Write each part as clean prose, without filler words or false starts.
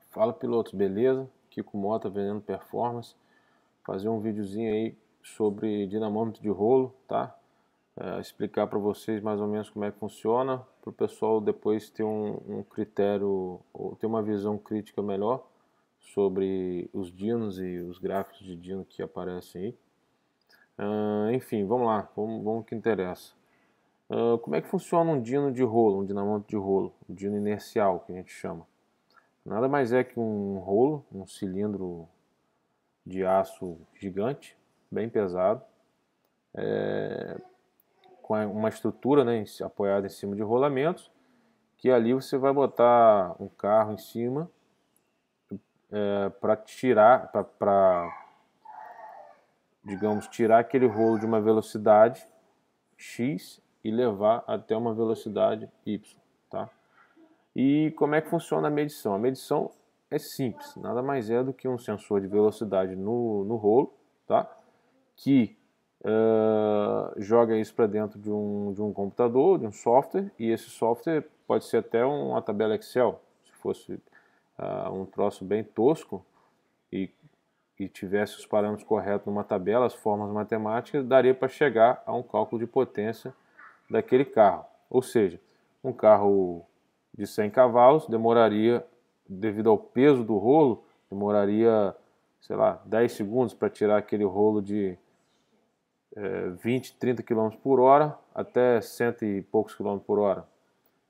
Fala pilotos, beleza? Kiko Mota, vendendo performance. Fazer um videozinho aí sobre dinamômetro de rolo, tá? Explicar para vocês mais ou menos como é que funciona, para o pessoal depois ter um critério ou ter uma visão crítica melhor sobre os dinos e os gráficos de dino que aparecem aí. Enfim, vamos lá, vamos ao que interessa. Como é que funciona um dino de rolo, um dinamômetro de rolo, um dino inercial que a gente chama? Nada mais é que um rolo, um cilindro de aço gigante, bem pesado, com uma estrutura, né, apoiada em cima de rolamentos, que ali você vai botar um carro em cima para tirar, digamos, tirar aquele rolo de uma velocidade X e levar até uma velocidade Y, tá? E como é que funciona a medição? A medição é simples, nada mais é do que um sensor de velocidade no rolo, tá? Que joga isso para dentro de um computador, de um software, e esse software pode ser até uma tabela Excel, se fosse um troço bem tosco e tivesse os parâmetros corretos numa tabela, as formas matemáticas, daria para chegar a um cálculo de potência daquele carro. Ou seja, um carro de 100 cavalos demoraria, devido ao peso do rolo, demoraria, sei lá, 10 segundos para tirar aquele rolo de 20, 30 km por hora até 100 e poucos km por hora,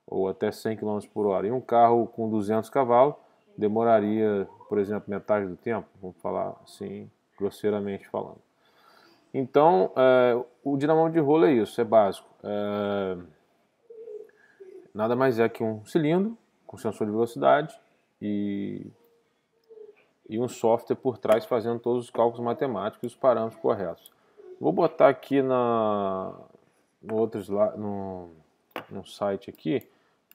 ou até 100 km por hora. E um carro com 200 cavalos demoraria, por exemplo, metade do tempo, vamos falar assim, grosseiramente falando. Então, o dinamômetro de rolo é isso, é básico. Nada mais é que um cilindro com sensor de velocidade e um software por trás fazendo todos os cálculos matemáticos e os parâmetros corretos. Vou botar aqui no site aqui,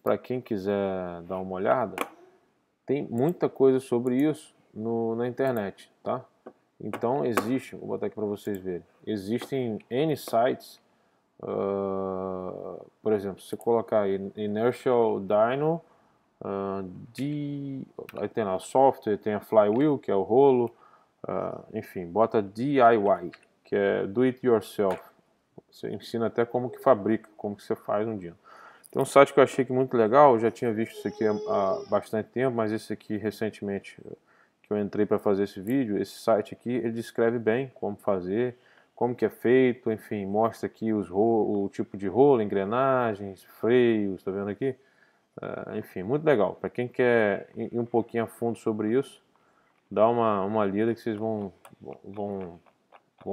para quem quiser dar uma olhada, tem muita coisa sobre isso na internet, tá? Então vou botar aqui para vocês verem, existem N sites, por exemplo, se você colocar aí Inertial Dyno, aí tem lá o software, tem a Flywheel, que é o rolo, enfim, bota DIY, que é Do It Yourself. Você ensina até como que fabrica, como que você faz um dino. Tem um site que eu achei que muito legal, eu já tinha visto isso aqui há bastante tempo, mas esse aqui recentemente que eu entrei para fazer esse vídeo, esse site aqui, ele descreve bem como fazer, como que é feito, enfim, mostra aqui o tipo de rolo, engrenagens, freios, tá vendo aqui? Enfim, muito legal. Para quem quer ir um pouquinho a fundo sobre isso, dá uma lida que vocês vão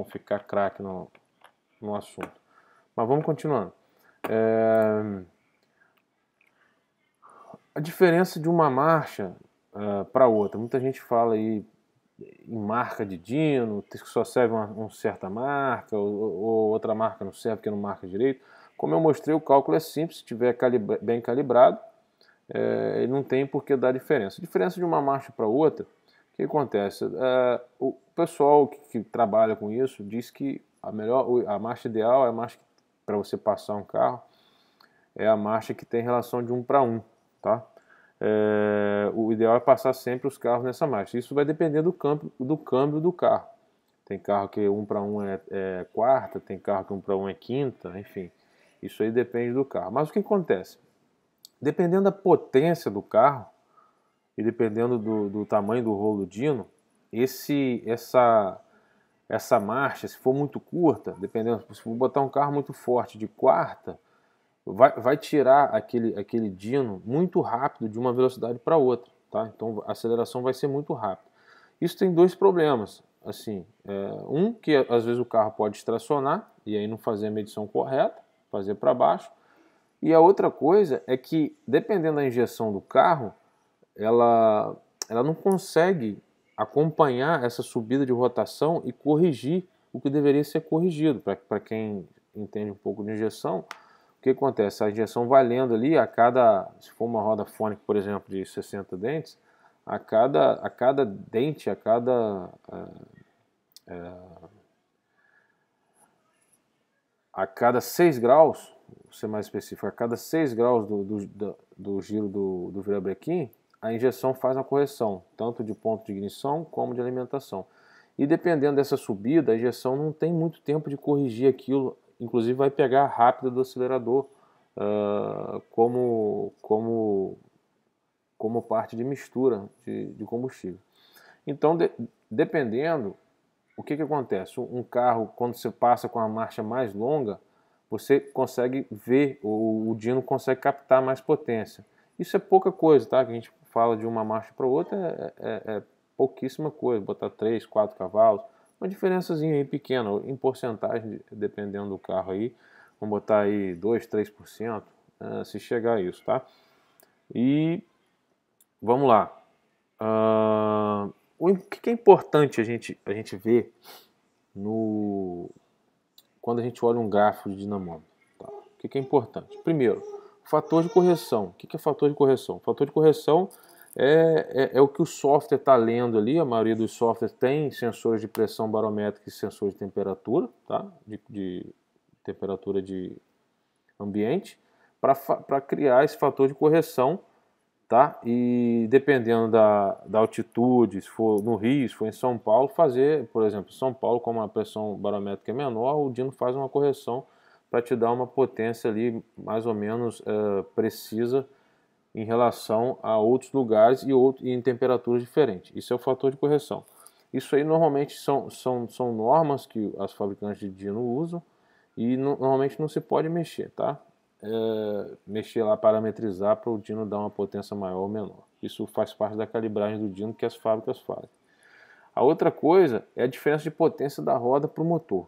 ficar craque no assunto. Mas vamos continuando. A diferença de uma marcha para outra. Muita gente fala aí em marca de dino, que só serve uma certa marca, ou outra marca não serve porque não marca direito. Como eu mostrei, o cálculo é simples, se estiver bem calibrado, não tem por que dar diferença. A diferença de uma marcha para outra, o que acontece? O pessoal que trabalha com isso diz que a marcha ideal é a marcha para você passar um carro, é a marcha que tem relação de 1 para 1, tá? O ideal é passar sempre os carros nessa marcha. Isso vai depender do câmbio do carro. Tem carro que 1 para 1 é quarta, tem carro que 1 para 1 é quinta, enfim. Isso aí depende do carro. Mas o que acontece? Dependendo da potência do carro e dependendo do tamanho do rolo dino, essa marcha, se for muito curta, dependendo, se for botar um carro muito forte de quarta, vai tirar aquele dino muito rápido de uma velocidade para outra, tá? Então a aceleração vai ser muito rápida. Isso tem dois problemas, assim, que às vezes o carro pode estacionar e aí não fazer a medição correta, fazer para baixo, e a outra coisa é que, dependendo da injeção do carro, ela não consegue acompanhar essa subida de rotação e corrigir o que deveria ser corrigido. Para quem entende um pouco de injeção, o que acontece? A injeção vai lendo ali, se for uma roda fônica, por exemplo, de 60 dentes, a cada dente, a cada 6 graus, vou ser mais específico, a cada 6 graus do giro do virabrequim, a injeção faz uma correção, tanto de ponto de ignição como de alimentação. E dependendo dessa subida, a injeção não tem muito tempo de corrigir aquilo, inclusive vai pegar rápido do acelerador como parte de mistura de combustível. Então, dependendo, o que acontece? Um carro, quando você passa com a marcha mais longa, você consegue ver, o dyno consegue captar mais potência. Isso é pouca coisa, tá? Que a gente fala de uma marcha para outra, é pouquíssima coisa, botar 3, 4 cavalos, uma diferençazinha aí pequena, em porcentagem, dependendo do carro aí, vamos botar aí 2, 3%, se chegar a isso, tá? E vamos lá. O que é importante a gente ver quando a gente olha um gráfico de dinamômetro? Tá? O que é importante? Primeiro, fator de correção. O que é fator de correção? Fator de correção é o que o software está lendo ali. A maioria dos softwares tem sensores de pressão barométrica e sensores de temperatura, tá? de temperatura de ambiente, para criar esse fator de correção. Tá? E dependendo da altitude, se for no Rio, se for em São Paulo, fazer, por exemplo, São Paulo, como a pressão barométrica é menor, o dyno faz uma correção para te dar uma potência ali mais ou menos precisa em relação a outros lugares e em temperaturas diferentes. Isso é o fator de correção. Isso aí normalmente são normas que as fabricantes de dyno usam e normalmente não se pode mexer, tá? Mexer lá, parametrizar para o dyno dar uma potência maior ou menor. Isso faz parte da calibragem do dyno que as fábricas fazem. A outra coisa é a diferença de potência da roda para o motor.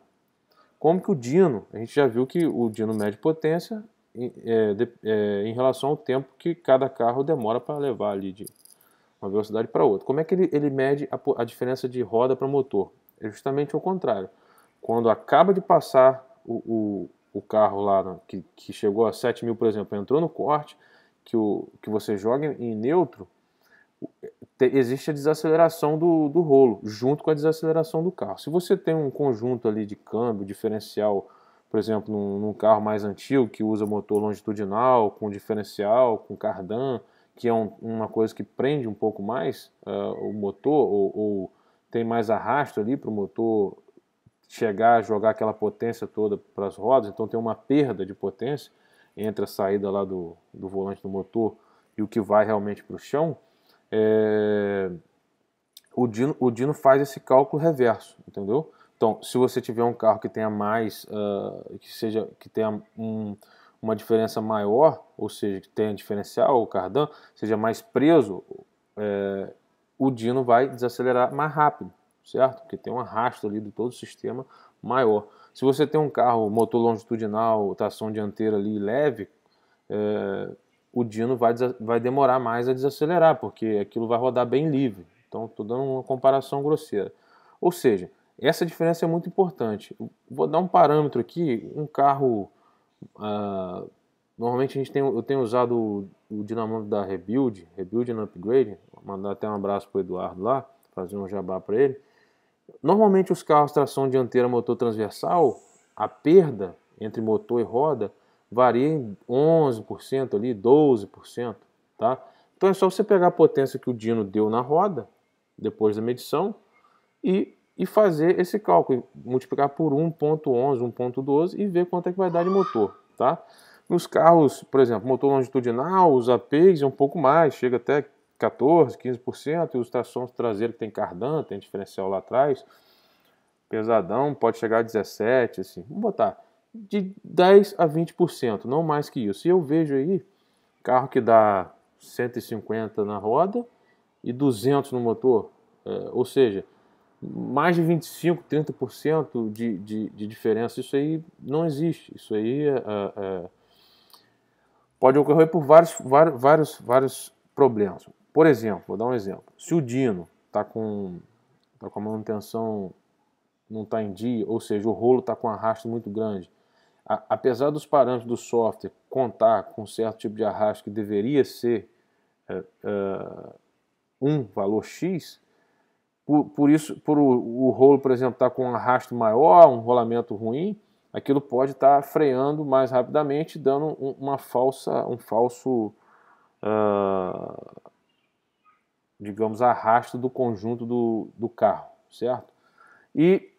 Como que o dyno, a gente já viu que o dyno mede potência em relação ao tempo que cada carro demora para levar ali de uma velocidade para outra. Como é que ele mede a diferença de roda para motor? É justamente o contrário. Quando acaba de passar o carro lá, que chegou a 7.000, por exemplo, entrou no corte, que você joga em neutro, existe a desaceleração do rolo, junto com a desaceleração do carro. Se você tem um conjunto ali de câmbio, diferencial, por exemplo, num carro mais antigo, que usa motor longitudinal, com diferencial, com cardan, que é uma coisa que prende um pouco mais o motor, ou tem mais arrasto ali para o motor chegar a jogar aquela potência toda para as rodas, então tem uma perda de potência entre a saída lá do volante do motor e o que vai realmente para o chão. O dyno faz esse cálculo reverso, entendeu? Então, se você tiver um carro que tenha mais, que tenha uma diferença maior, ou seja, que tenha diferencial, o cardan, seja mais preso, o dyno vai desacelerar mais rápido, certo? Porque tem um arrasto ali de todo o sistema maior. Se você tem um carro motor longitudinal, tração dianteira ali leve, o dyno vai demorar mais a desacelerar, porque aquilo vai rodar bem livre. Então, estou dando uma comparação grosseira. Ou seja, essa diferença é muito importante. Vou dar um parâmetro aqui, um carro... normalmente eu tenho usado o dinamômetro da Rebuild and Upgrade, vou mandar até um abraço para o Eduardo lá, fazer um jabá para ele. Normalmente os carros tração dianteira motor transversal, a perda entre motor e roda varia em 11% ali, 12%, tá? Então é só você pegar a potência que o dyno deu na roda, depois da medição, e fazer esse cálculo, multiplicar por 1.11, 1.12 e ver quanto é que vai dar de motor, tá? Nos carros, por exemplo, motor longitudinal, os APs é um pouco mais, chega até 14%, 15%, e os trações traseiros que tem cardan, tem diferencial lá atrás, pesadão, pode chegar a 17%, assim, vamos botar de 10% a 20%, não mais que isso. E eu vejo aí carro que dá 150 na roda e 200 no motor, ou seja, mais de 25%, 30% de diferença. Isso aí não existe. Isso aí pode ocorrer por vários problemas. Por exemplo, vou dar um exemplo. Se o dyno está com a manutenção não está em dia, ou seja, o rolo está com um arrasto muito grande, apesar dos parâmetros do software contar com um certo tipo de arrasto que deveria ser um valor X, por o rolo, por exemplo, estar com um arrasto maior, um rolamento ruim, aquilo pode estar freando mais rapidamente, dando um falso digamos, arrasto do conjunto do carro, certo? E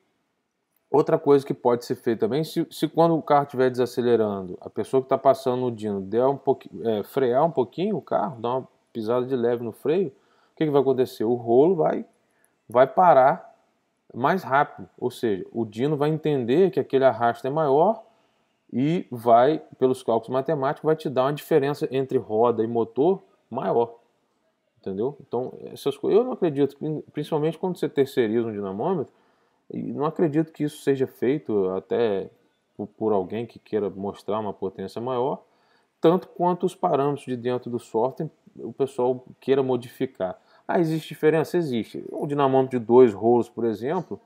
outra coisa que pode ser feita também, se quando o carro estiver desacelerando, a pessoa que está passando no dyno der frear um pouquinho o carro, dar uma pisada de leve no freio, o que vai acontecer? O rolo vai parar mais rápido, ou seja, o dyno vai entender que aquele arrasto é maior e vai, pelos cálculos matemáticos, vai te dar uma diferença entre roda e motor maior, entendeu? Então, essas coisas, eu não acredito, principalmente quando você terceiriza um dinamômetro, e não acredito que isso seja feito até por alguém que queira mostrar uma potência maior, tanto quanto os parâmetros de dentro do software o pessoal queira modificar. Ah, existe diferença? Existe. Um dinamômetro de 2 rolos, por exemplo,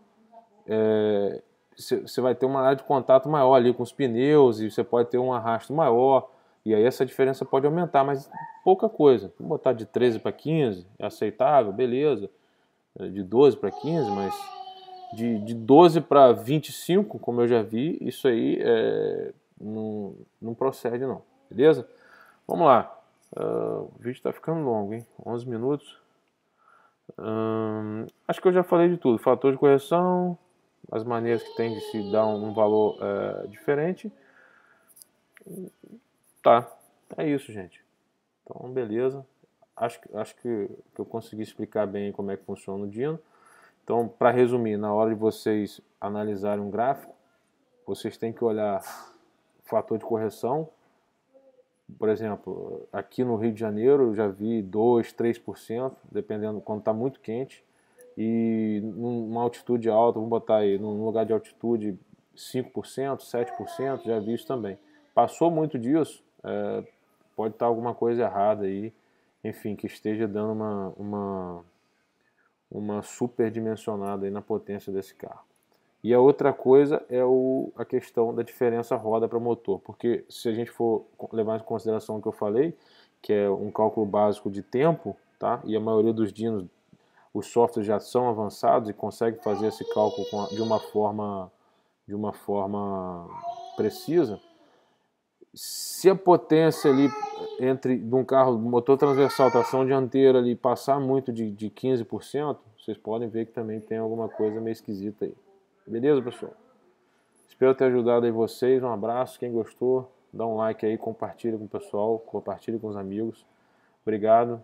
você vai ter uma área de contato maior ali com os pneus e você pode ter um arrasto maior, e aí essa diferença pode aumentar, mas pouca coisa. Vou botar de 13 para 15, é aceitável, beleza. De 12 para 15, mas de 12 para 25, como eu já vi, isso aí não procede não, beleza? Vamos lá. O vídeo está ficando longo, hein? 11 minutos. Acho que eu já falei de tudo. Fator de correção, as maneiras que tem de se dar um valor diferente. Tá, é isso, gente. Então, beleza. Acho que eu consegui explicar bem como é que funciona o dyno. Então, para resumir, na hora de vocês analisarem um gráfico, vocês têm que olhar o fator de correção. Por exemplo, aqui no Rio de Janeiro eu já vi 2, 3%, dependendo quando está muito quente. E numa altitude alta, vamos botar aí, num lugar de altitude 5%, 7%, já vi isso também. Passou muito disso, pode estar alguma coisa errada aí, enfim, que esteja dando uma superdimensionada aí na potência desse carro. E a outra coisa é a questão da diferença roda para motor, porque se a gente for levar em consideração o que eu falei, que é um cálculo básico de tempo, tá? E a maioria dos dynos, os softwares já são avançados e conseguem fazer esse cálculo de uma forma precisa. Se a potência ali de um carro motor transversal, tração dianteira ali passar muito de 15%, vocês podem ver que também tem alguma coisa meio esquisita aí. Beleza, pessoal? Espero ter ajudado aí vocês. Um abraço. Quem gostou, dá um like aí, compartilha com o pessoal, compartilha com os amigos. Obrigado.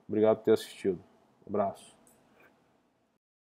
Obrigado por ter assistido. Um abraço.